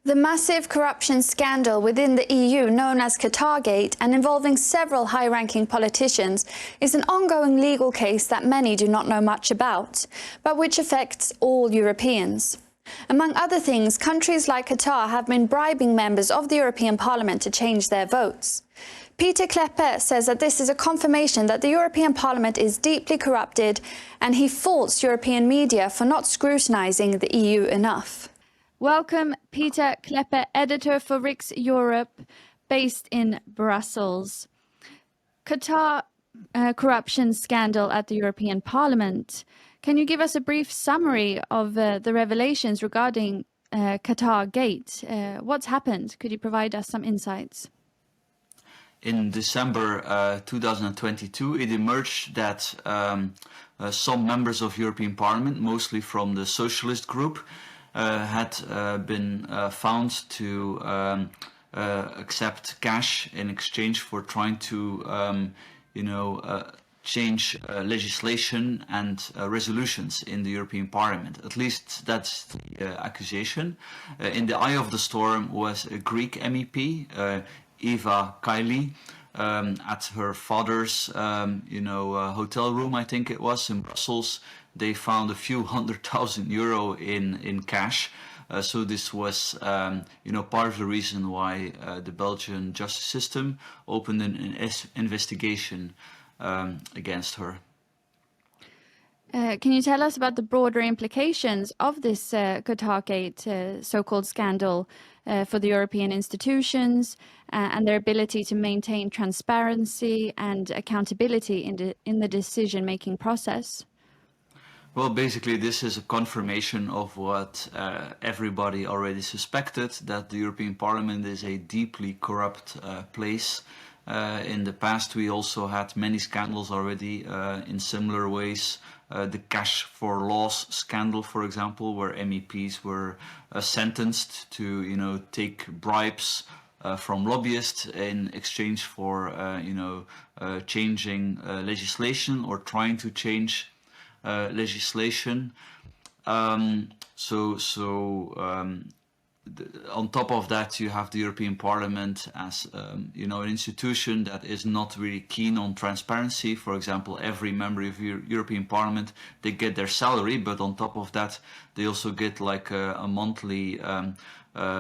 The massive corruption scandal within the EU, known as Qatargate, and involving several high-ranking politicians, is an ongoing legal case that many do not know much about, but which affects all Europeans. Among other things, countries like Qatar have been bribing members of the European Parliament to change their votes. Pieter Cleppe says that this is a confirmation that the European Parliament is deeply corrupted, and he faults European media for not scrutinising the EU enough. Welcome, Pieter Cleppe, editor for Riks Europe, based in Brussels. Qatar corruption scandal at the European Parliament. Can you give us a brief summary of the revelations regarding Qatargate? What's happened? Could you provide us some insights? In December 2022, it emerged that some members of European Parliament, mostly from the Socialist group, had been found to accept cash in exchange for trying to, change legislation and resolutions in the European Parliament. At least that's the accusation. In the eye of the storm was a Greek MEP, Eva Kaili, at her father's, hotel room, I think it was, in Brussels. They found a few €100,000 in cash. So this was, part of the reason why the Belgian justice system opened an investigation against her. Can you tell us about the broader implications of this Qatargate so-called scandal for the European institutions and their ability to maintain transparency and accountability in the decision-making process? Well, basically, this is a confirmation of what everybody already suspected, that the European Parliament is a deeply corrupt place. In the past, we also had many scandals already in similar ways. The cash for laws scandal, for example, where MEPs were sentenced to, take bribes from lobbyists in exchange for, changing legislation or trying to change legislation. On top of that, you have the European Parliament as an institution that is not really keen on transparency. For example, every member of European Parliament, they get their salary, but on top of that, they also get like a monthly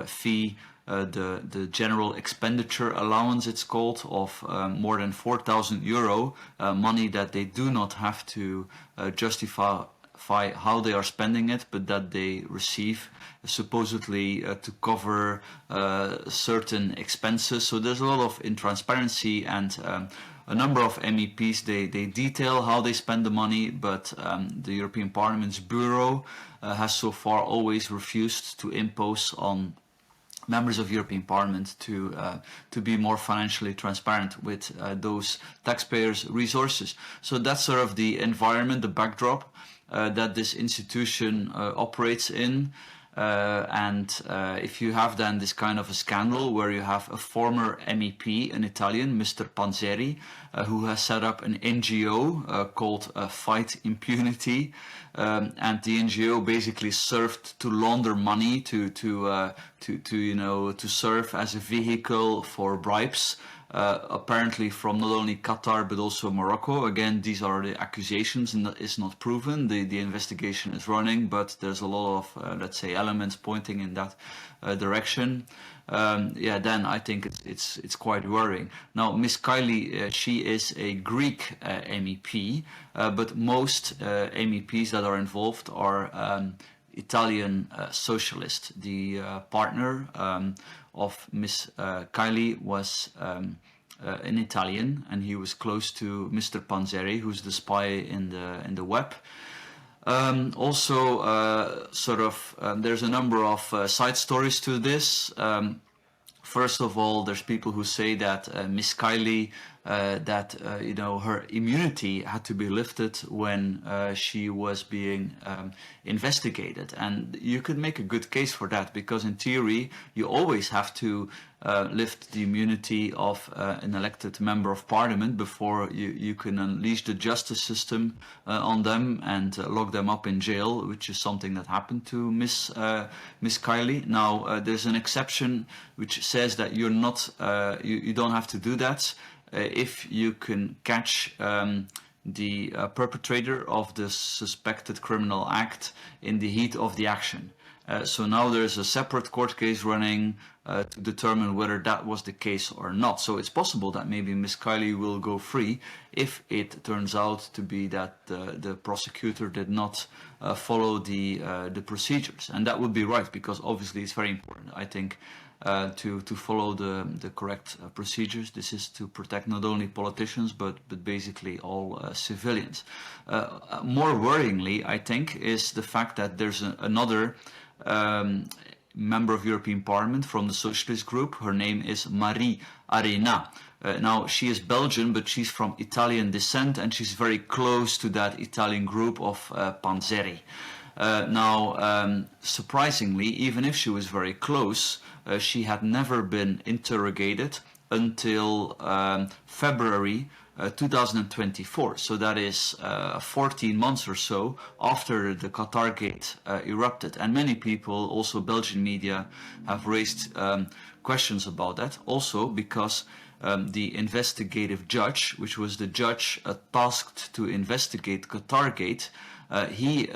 fee. The general expenditure allowance, it's called, of more than €4,000, money that they do not have to justify how they are spending it, but that they receive supposedly to cover certain expenses. So there's a lot of intransparency, and a number of MEPs, they detail how they spend the money, but the European Parliament's bureau has so far always refused to impose on members of European Parliament to be more financially transparent with those taxpayers' resources. So that's sort of the environment, the backdrop that this institution operates in. If you have then this kind of a scandal where you have a former MEP, an Italian, Mr. Panzeri, who has set up an NGO called Fight Impunity, and the NGO basically served to launder money to serve as a vehicle for bribes. Apparently from not only Qatar but also Morocco. Again, these are the accusations, and that is not proven. The investigation is running, but there's a lot of let's say elements pointing in that direction. Then I think it's quite worrying. Now, Ms. Kaili, she is a Greek MEP, but most MEPs that are involved are Italian socialist. The partner of Ms. Kaili was an Italian, and he was close to Mr. Panzeri, who's the spy in the web. There's a number of side stories to this. First of all, there's people who say that Ms. Kaili that you know, her immunity had to be lifted when she was being investigated. And you could make a good case for that, because in theory you always have to lift the immunity of an elected member of parliament before you can unleash the justice system on them and lock them up in jail, which is something that happened to Miss Kylie. Now there's an exception which says that you're not you don't have to do that if you can catch the perpetrator of the suspected criminal act in the heat of the action. So now there's a separate court case running to determine whether that was the case or not. So it's possible that maybe Miss Kylie will go free if it turns out to be that the prosecutor did not follow the procedures. And that would be right, because obviously it's very important, I think, to follow the correct procedures. This is to protect not only politicians but basically all civilians. More worryingly, I think, is the fact that there's another member of European Parliament from the Socialist group. Her name is Marie Arena. Now, she is Belgian, but she's from Italian descent, and she's very close to that Italian group of Panzeri. Surprisingly, even if she was very close, she had never been interrogated until February 2024. So that is 14 months or so after the Qatargate erupted. And many people, also Belgian media, have raised questions about that. Also because the investigative judge, which was the judge tasked to investigate Qatargate, he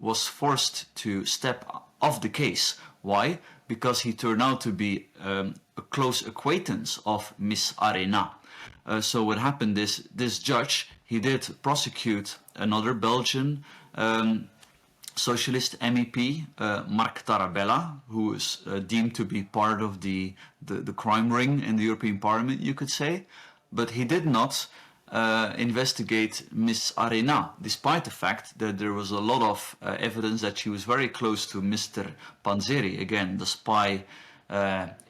was forced to step off the case. Why? Because he turned out to be a close acquaintance of Miss Arena. So what happened is, this judge, he did prosecute another Belgian socialist MEP, Mark Tarabella, who is deemed to be part of the crime ring in the European Parliament, you could say. But he did not investigate Miss Arena, despite the fact that there was a lot of evidence that she was very close to Mr. Panzeri, again, the spy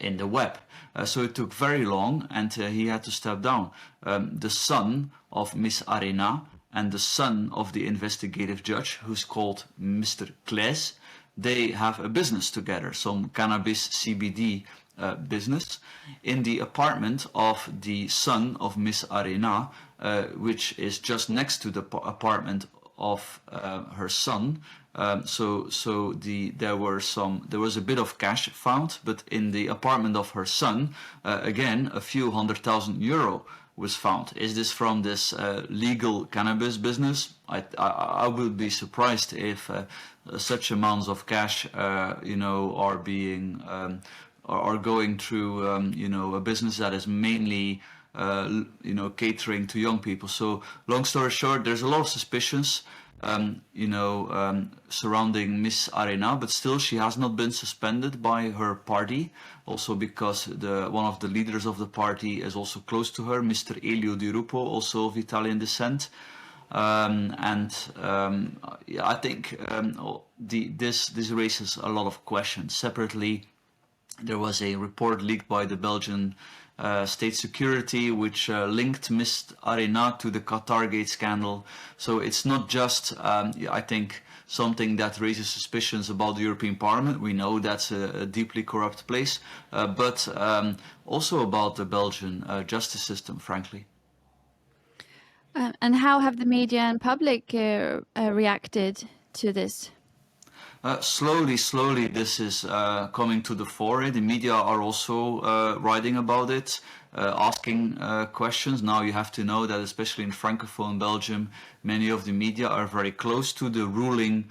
in the web. So it took very long, and he had to step down. The son of Miss Arena and the son of the investigative judge, who's called Mr. Cleppe, they have a business together, some cannabis CBD business, in the apartment of the son of Miss Arena, which is just next to the apartment of her son. There was a bit of cash found, but in the apartment of her son, again, a few €100,000 was found. Is this from this legal cannabis business? I would be surprised if such amounts of cash, are being are going through, a business that is mainly, catering to young people. So, long story short, there's a lot of suspicions, surrounding Miss Arena, but still she has not been suspended by her party. Also because one of the leaders of the party is also close to her, Mr. Elio Di Rupo, also of Italian descent. I think this raises a lot of questions. Separately, there was a report leaked by the Belgian state security which linked Miss Arena to the Qatargate scandal. So it's not just, I think, something that raises suspicions about the European Parliament. We know that's a deeply corrupt place, but also about the Belgian justice system, frankly. And how have the media and public reacted to this? Slowly, this is coming to the fore. The media are also writing about it, asking questions. Now you have to know that, especially in Francophone Belgium, many of the media are very close to the ruling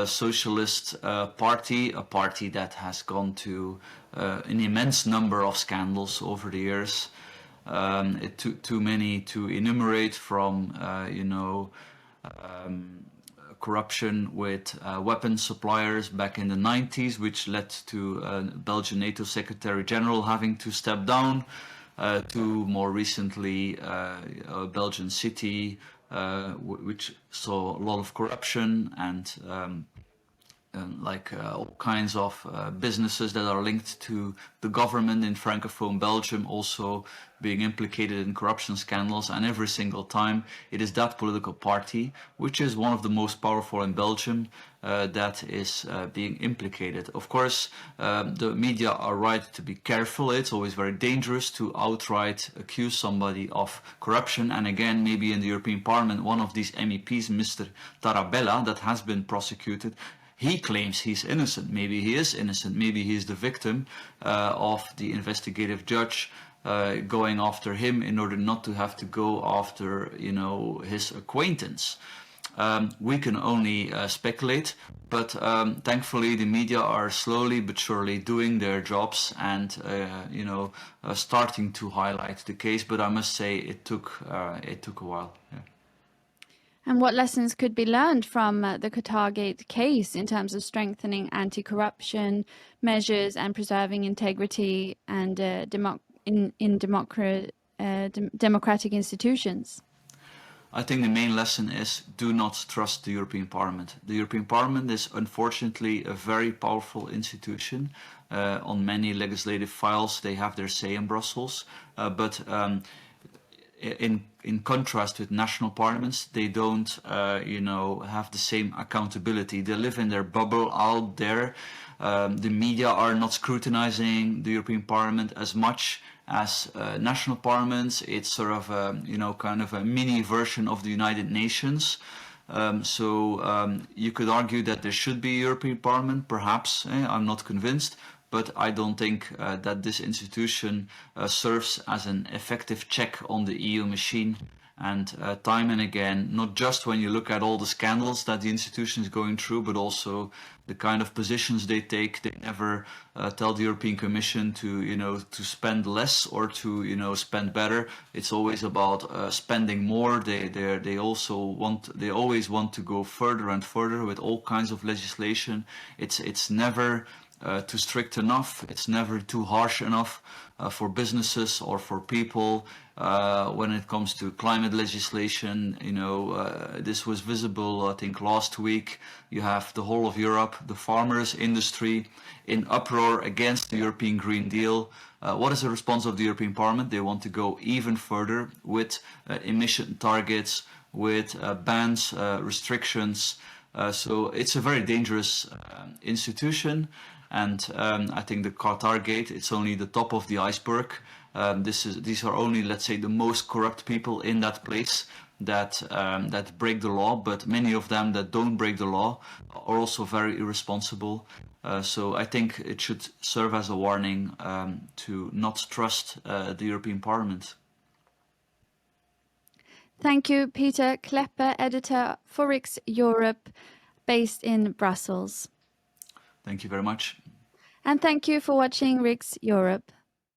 socialist party, a party that has gone to an immense number of scandals over the years. Too many to enumerate, from corruption with weapons suppliers back in the 90s, which led to Belgian NATO Secretary General having to step down, to more recently a Belgian city which saw a lot of corruption and all kinds of businesses that are linked to the government in Francophone Belgium also being implicated in corruption scandals, and every single time it is that political party, which is one of the most powerful in Belgium, that is being implicated. Of course, the media are right to be careful. It's always very dangerous to outright accuse somebody of corruption, and again, maybe in the European Parliament, one of these MEPs, Mr. Tarabella, that has been prosecuted, he claims he's innocent. Maybe he is innocent. Maybe he is the victim of the investigative judge going after him in order not to have to go after, his acquaintance. We can only speculate, but thankfully the media are slowly but surely doing their jobs and starting to highlight the case. But I must say it took a while. Yeah. And what lessons could be learned from the Qatargate case in terms of strengthening anti-corruption measures and preserving integrity and democratic institutions? I think the main lesson is do not trust the European Parliament. The European Parliament is unfortunately a very powerful institution. On many legislative files, they have their say in Brussels, but in contrast with national parliaments, they don't, have the same accountability. They live in their bubble out there. The media are not scrutinizing the European Parliament as much as national parliaments. It's sort of kind of a mini version of the United Nations. So you could argue that there should be a European Parliament, perhaps. I'm not convinced. But I don't think that this institution serves as an effective check on the EU machine. And time and again, not just when you look at all the scandals that the institution is going through, but also the kind of positions they take. They never tell the European Commission to spend less or to spend better. It's always about spending more. They always want to go further and further with all kinds of legislation. It's never too strict enough. It's never too harsh enough for businesses or for people. When it comes to climate legislation, this was visible, I think, last week. You have the whole of Europe, the farmers industry in uproar against the European Green Deal. What is the response of the European Parliament? They want to go even further with emission targets, with bans, restrictions. So it's a very dangerous institution. And I think the Qatargate, it's only the top of the iceberg. These are only, let's say, the most corrupt people in that place that break the law. But many of them that don't break the law are also very irresponsible. So I think it should serve as a warning to not trust the European Parliament. Thank you, Pieter Cleppe, editor for Riks Europe, based in Brussels. Thank you very much. And thank you for watching Riks Europe.